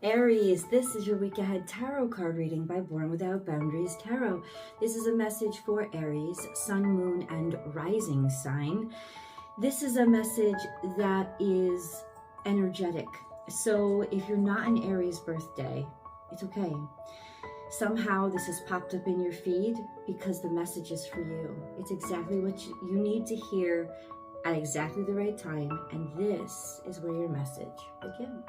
Aries, this is your week ahead tarot card reading by Born Without Boundaries Tarot. This is a message for Aries, sun, moon, and rising sign. This is a message that is energetic. So if you're not an Aries birthday, it's okay. Somehow this has popped up in your feed because the message is for you. It's exactly what you need to hear at exactly the right time, and this is where your message begins.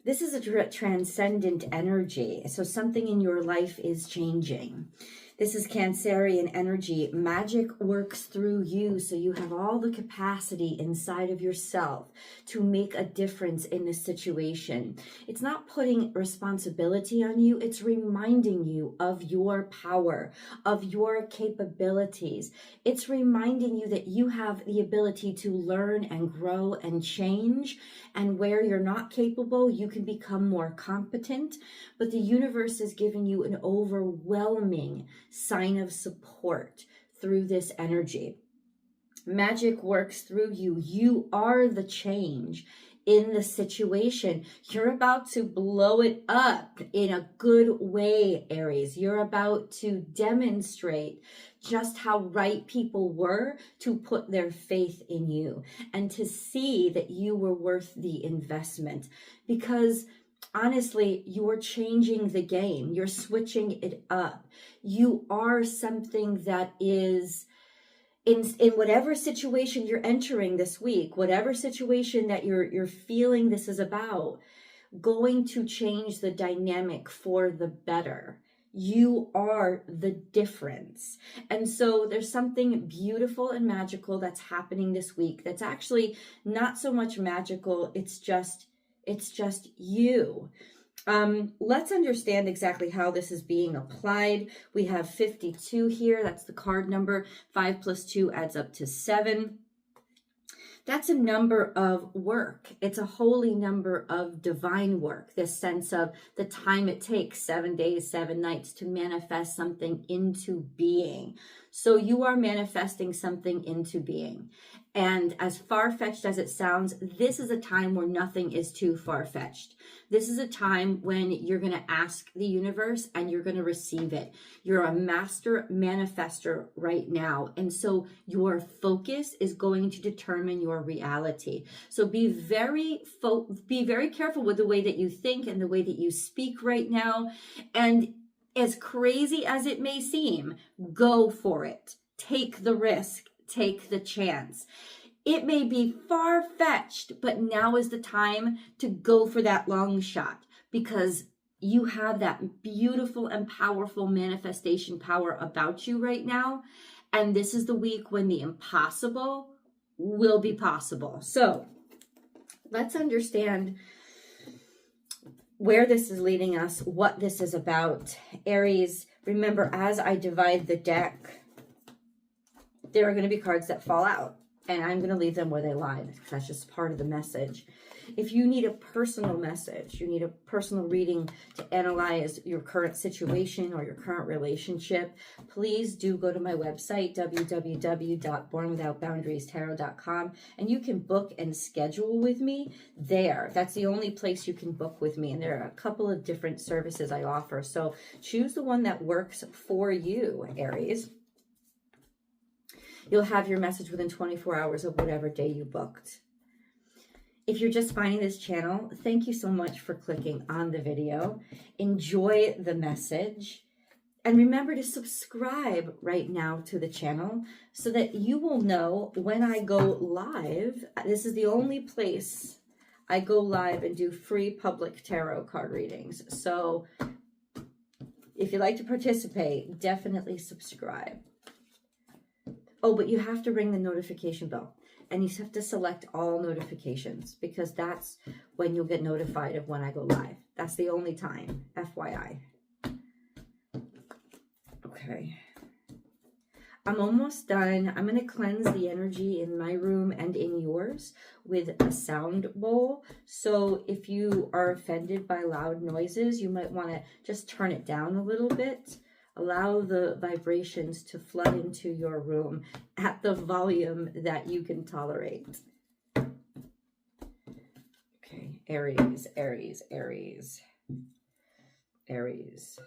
This is a transcendent energy. So something in your life is changing. This is Cancerian energy. Magic works through you, so you have all the capacity inside of yourself to make a difference in this situation. It's not putting responsibility on you. It's reminding you of your power, of your capabilities. It's reminding you that you have the ability to learn and grow and change. And where you're not capable, you can become more competent. But the universe is giving you an overwhelming sign of support through this energy. Magic works through you. You are the change in the situation. You're about to blow it up in a good way, Aries. You're about to demonstrate just how right people were to put their faith in you and to see that you were worth the investment, because honestly, you're changing the game. You're switching it up. You are something that is in whatever situation you're entering this week, whatever situation that you're feeling this is about, going to change the dynamic for the better. You are the difference. And so there's something beautiful and magical that's happening this week that's actually not so much magical. It's just you. Let's understand exactly how this is being applied. We have 52 here. That's the card number. 5 plus 2 adds up to 7. That's a number of work. It's a holy number of divine work. This sense of the time it takes, 7 days, 7 nights to manifest something into being. So you are manifesting something into being. And as far-fetched as it sounds, this is a time where nothing is too far-fetched. This is a time when you're going to ask the universe and you're going to receive it. You're a master manifester right now. And so your focus is going to determine your reality. So be very careful with the way that you think and the way that you speak right now. And as crazy as it may seem, go for it. Take the risk. Take the chance. It may be far-fetched, but now is the time to go for that long shot, because you have that beautiful and powerful manifestation power about you right now. And this is the week when the impossible will be possible. So let's understand where this is leading us, what this is about. Aries, remember, as I divide the deck, there are going to be cards that fall out, and I'm going to leave them where they lie, because that's just part of the message. If you need a personal message, you need a personal reading to analyze your current situation or your current relationship, please do go to my website, www.bornwithoutboundariestarot.com, and you can book and schedule with me there. That's the only place you can book with me, and there are a couple of different services I offer. So choose the one that works for you, Aries. You'll have your message within 24 hours of whatever day you booked. If you're just finding this channel, thank you so much for clicking on the video. Enjoy the message. And remember to subscribe right now to the channel so that you will know when I go live. This is the only place I go live and do free public tarot card readings. So if you'd like to participate, definitely subscribe. Oh, but you have to ring the notification bell, and you have to select all notifications, because that's when you'll get notified of when I go live. That's the only time, FYI. Okay. I'm almost done. I'm going to cleanse the energy in my room and in yours with a sound bowl. So if you are offended by loud noises, you might want to just turn it down a little bit. Allow the vibrations to flood into your room at the volume that you can tolerate. Okay, Aries, Aries, Aries, Aries.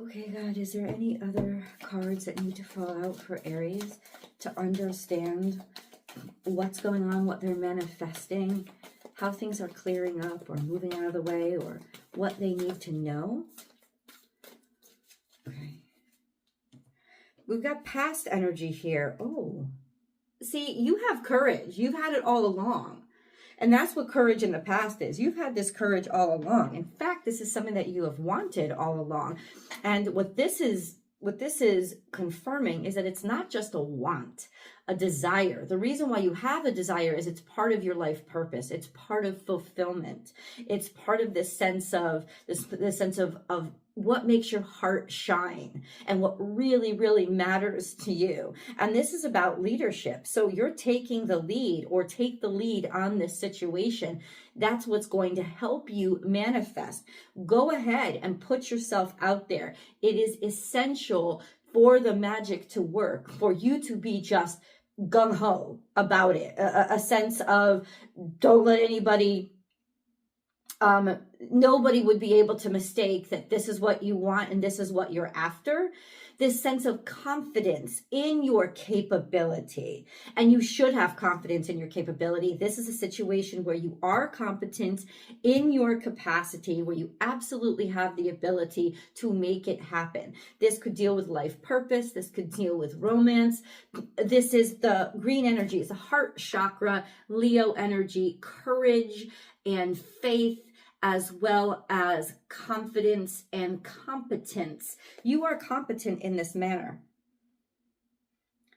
Okay, God, is there any other cards that need to fall out for Aries to understand what's going on, what they're manifesting, how things are clearing up or moving out of the way, or what they need to know? Okay. We've got past energy here. Oh, see, you have courage. You've had it all along. And that's what courage in the past is. You've had this courage all along. In fact, this is something that you have wanted all along. And what this is confirming is that it's not just a want, a desire. The reason why you have a desire is it's part of your life purpose. It's part of fulfillment. It's part of this sense of this sense of what makes your heart shine and what really, really matters to you. And this is about leadership. So you're taking the lead, or take the lead on this situation. That's what's going to help you manifest. Go ahead and put yourself out there. It is essential for the magic to work, for you to be just gung-ho about it. A sense of don't let anybody nobody would be able to mistake that this is what you want and this is what you're after. This sense of confidence in your capability. And you should have confidence in your capability. This is a situation where you are competent in your capacity, where you absolutely have the ability to make it happen. This could deal with life purpose. This could deal with romance. This is the green energy. It's a heart chakra, Leo energy, courage and faith, as well as confidence and competence. You are competent in this manner.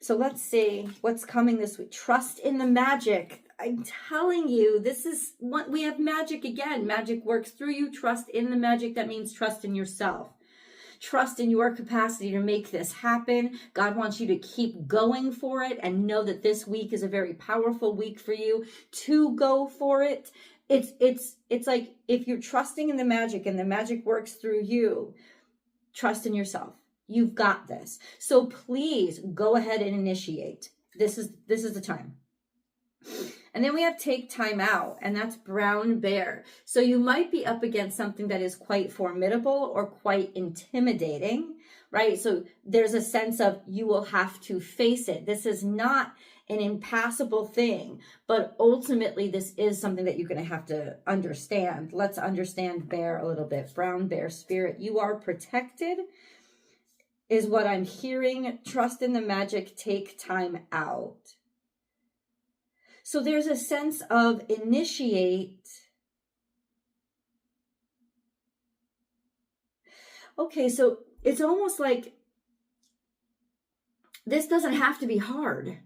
So let's see what's coming this week. Trust in the magic. I'm telling you, this is what we have. Magic again. Magic works through you. Trust in the magic. That means trust in yourself. Trust in your capacity to make this happen. God wants you to keep going for it and know that this week is a very powerful week for you to go for it. It's like if you're trusting in the magic and the magic works through you, trust in yourself. You've got this. So please go ahead and initiate. This is the time. And then we have take time out, and that's brown bear. So you might be up against something that is quite formidable or quite intimidating, right? So there's a sense of you will have to face it. This is not an impassable thing, but ultimately this is something that you're going to have to understand. Let's understand bear a little bit. Brown bear spirit, you are protected is what I'm hearing. Trust in the magic, take time out. So there's a sense of initiate. Okay, so it's almost like this doesn't have to be hard.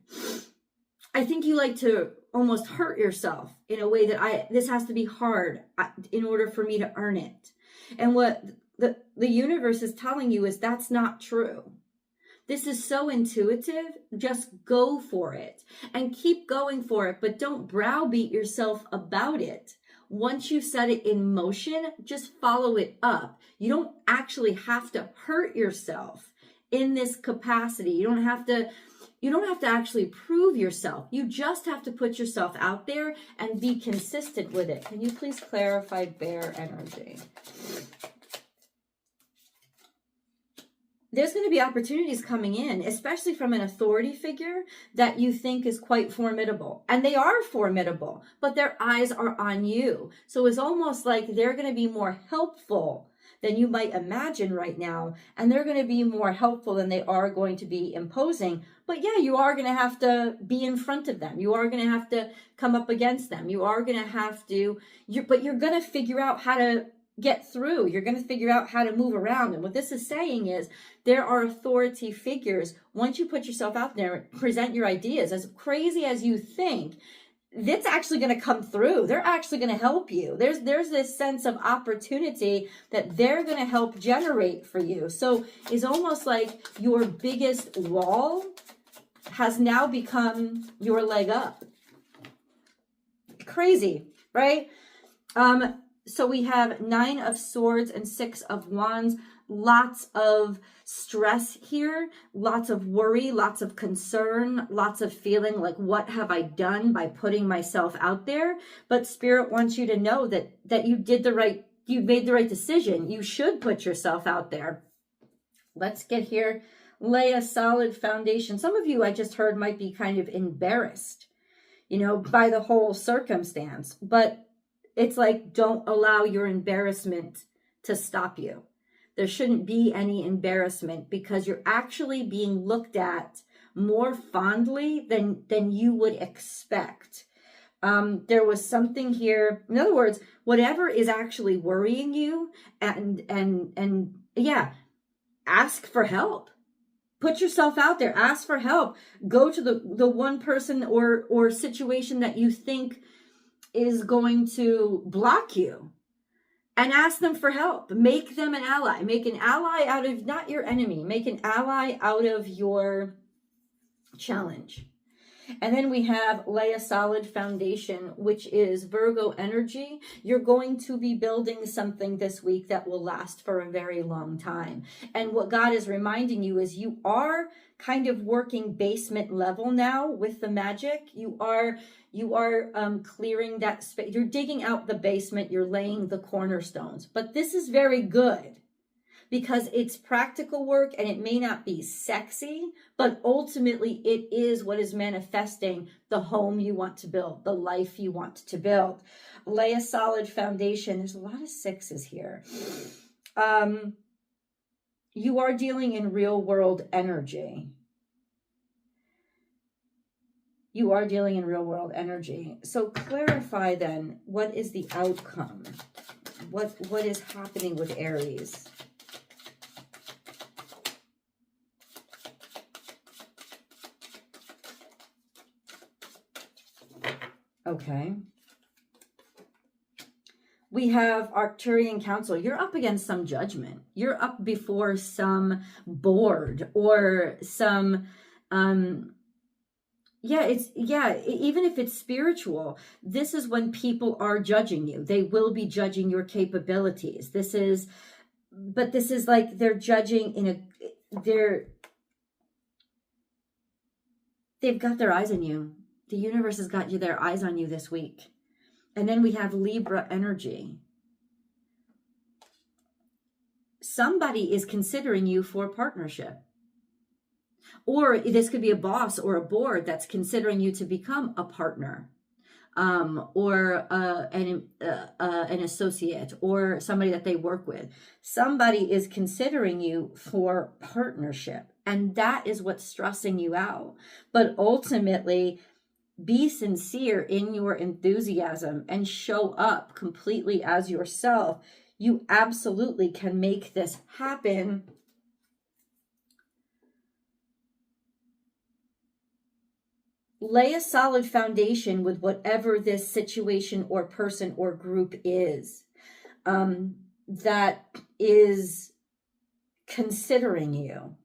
I think you like to almost hurt yourself in a way that this has to be hard in order for me to earn it. And what the universe is telling you is that's not true. This is so intuitive. Just go for it and keep going for it, but don't browbeat yourself about it. Once you set it in motion, just follow it up. You don't actually have to hurt yourself in this capacity. You don't have to actually prove yourself. You just have to put yourself out there and be consistent with it. Can you please clarify bear energy? There's going to be opportunities coming in, especially from an authority figure that you think is quite formidable. And they are formidable, but their eyes are on you. So it's almost like they're going to be more helpful than you might imagine right now. And they're going to be more helpful than they are going to be imposing. But yeah, you are going to have to be in front of them. You are going to have to come up against them. You are going to have to, but you're going to figure out how to get through. You're going to figure out how to move around. And what this is saying is there are authority figures. Once you put yourself out there, present your ideas, as crazy as you think, that's actually going to come through. They're actually going to help you. There's this sense of opportunity that they're going to help generate for you. So it's almost like your biggest wall has now become your leg up. Crazy, right? So we have 9 of Swords and 6 of Wands. Lots of stress here, lots of worry, lots of concern, lots of feeling like, what have I done by putting myself out there? But Spirit wants you to know that you made the right decision. You should put yourself out there. Let's get here. Lay a solid foundation. Some of you, I just heard, might be kind of embarrassed, by the whole circumstance. But it's like, don't allow your embarrassment to stop you. There shouldn't be any embarrassment, because you're actually being looked at more fondly than you would expect. There was something here. In other words, whatever is actually worrying you, and yeah, ask for help. Put yourself out there. Ask for help. Go to the one person or situation that you think is going to block you, and ask them for help. Make them an ally. Make an ally out of, not your enemy, make an ally out of your challenge. And then we have lay a solid foundation, which is Virgo energy. You're going to be building something this week that will last for a very long time. And what God is reminding you is you are kind of working basement level now with the magic. You are clearing that space. You're digging out the basement. You're laying the cornerstones. But this is very good, because it's practical work, and it may not be sexy, but ultimately it is what is manifesting the home you want to build, the life you want to build. Lay a solid foundation. There's a lot of 6s here. You are dealing in real world energy. You are dealing in real world energy. So clarify then, what is the outcome? What is happening with Aries? Okay. We have Arcturian Council. You're up against some judgment. You're up before some board or some, even if it's spiritual, this is when people are judging you. They will be judging your capabilities. This is like they're judging they've got their eyes on you. The universe has got their eyes on you this week. And then we have Libra energy. Somebody is considering you for partnership. Or this could be a boss or a board that's considering you to become a partner, or an associate, or somebody that they work with. Somebody is considering you for partnership. And that is what's stressing you out. But ultimately, be sincere in your enthusiasm and show up completely as yourself. You absolutely can make this happen. Lay a solid foundation with whatever this situation or person or group is that is considering you.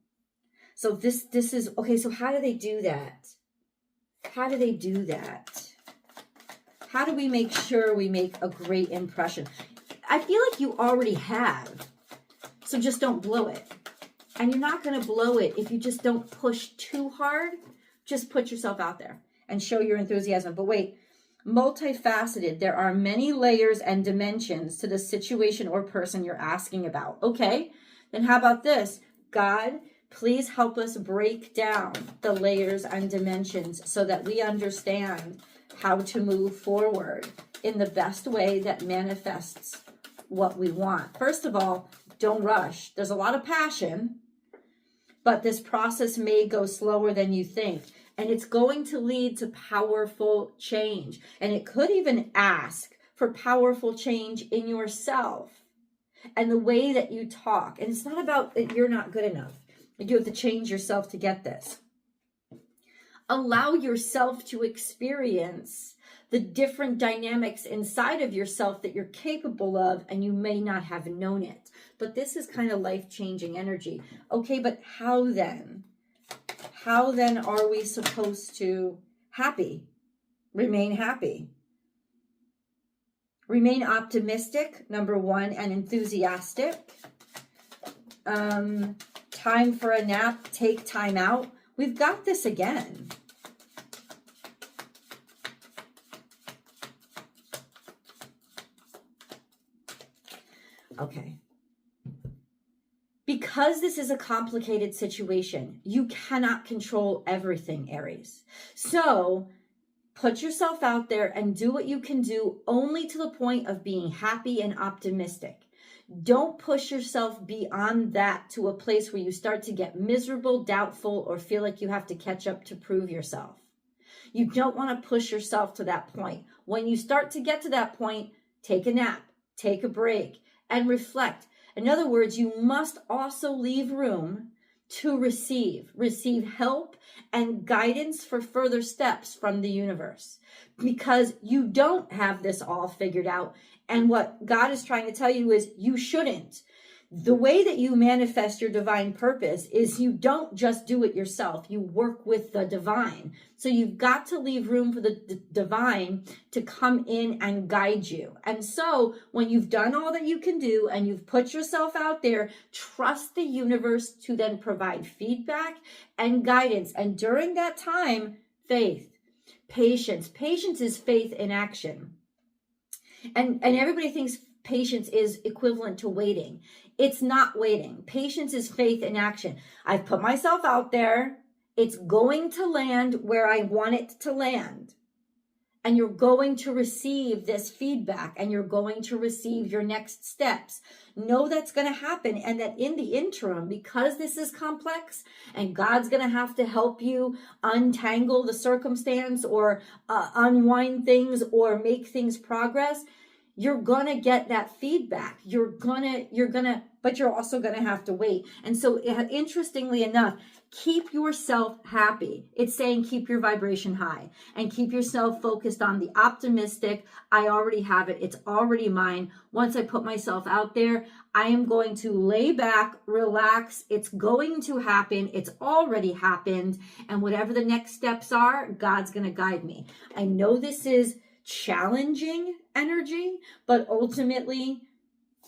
So this is, okay, so how do they do that? How do they do that? How do we make sure we make a great impression? I feel like you already have, so just don't blow it. And you're not going to blow it if you just don't push too hard. Just put yourself out there and show your enthusiasm. But wait, multifaceted. There are many layers and dimensions to the situation or person you're asking about. Okay, then how about this? God, please help us break down the layers and dimensions so that we understand how to move forward in the best way that manifests what we want. First of all, don't rush. There's a lot of passion, but this process may go slower than you think. And it's going to lead to powerful change. And it could even ask for powerful change in yourself and the way that you talk. And it's not about that you're not good enough. You have to change yourself to get this. Allow yourself to experience the different dynamics inside of yourself that you're capable of, and you may not have known it. But this is kind of life-changing energy. Okay, but how then? How then are we supposed to remain happy? Remain optimistic, number one, and enthusiastic. Time for a nap, take time out. We've got this again. Okay. Because this is a complicated situation, you cannot control everything, Aries. So put yourself out there and do what you can do, only to the point of being happy and optimistic. Don't push yourself beyond that to a place where you start to get miserable, doubtful, or feel like you have to catch up to prove yourself. You don't want to push yourself to that point. When you start to get to that point, take a nap, take a break, and reflect. In other words, you must also leave room to receive help and guidance for further steps from the universe, because you don't have this all figured out. And what God is trying to tell you is you shouldn't. The way that you manifest your divine purpose is you don't just do it yourself. You work with the divine. So you've got to leave room for the divine to come in and guide you. And so when you've done all that you can do and you've put yourself out there, trust the universe to then provide feedback and guidance. And during that time, faith, patience. Patience is faith in action. And everybody thinks patience is equivalent to waiting. It's not waiting. Patience is faith in action. I've put myself out there. It's going to land where I want it to land. And you're going to receive this feedback, and you're going to receive your next steps. Know that's going to happen, and that in the interim, because this is complex and God's going to have to help you untangle the circumstance or unwind things or make things progress, you're going to get that feedback. But you're also going to have to wait. And so interestingly enough, keep yourself happy. It's saying keep your vibration high and keep yourself focused on the optimistic. I already have it. It's already mine. Once I put myself out there, I am going to lay back, relax. It's going to happen. It's already happened. And whatever the next steps are, God's going to guide me. I know this is challenging energy, but ultimately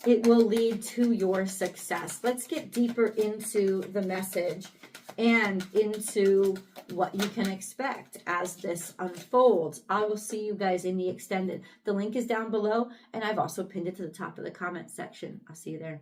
it will lead to your success. Let's get deeper into the message and into what you can expect as this unfolds. I will see you guys in the extended. The link is down below, and I've also pinned it to the top of the comment section. I'll see you there.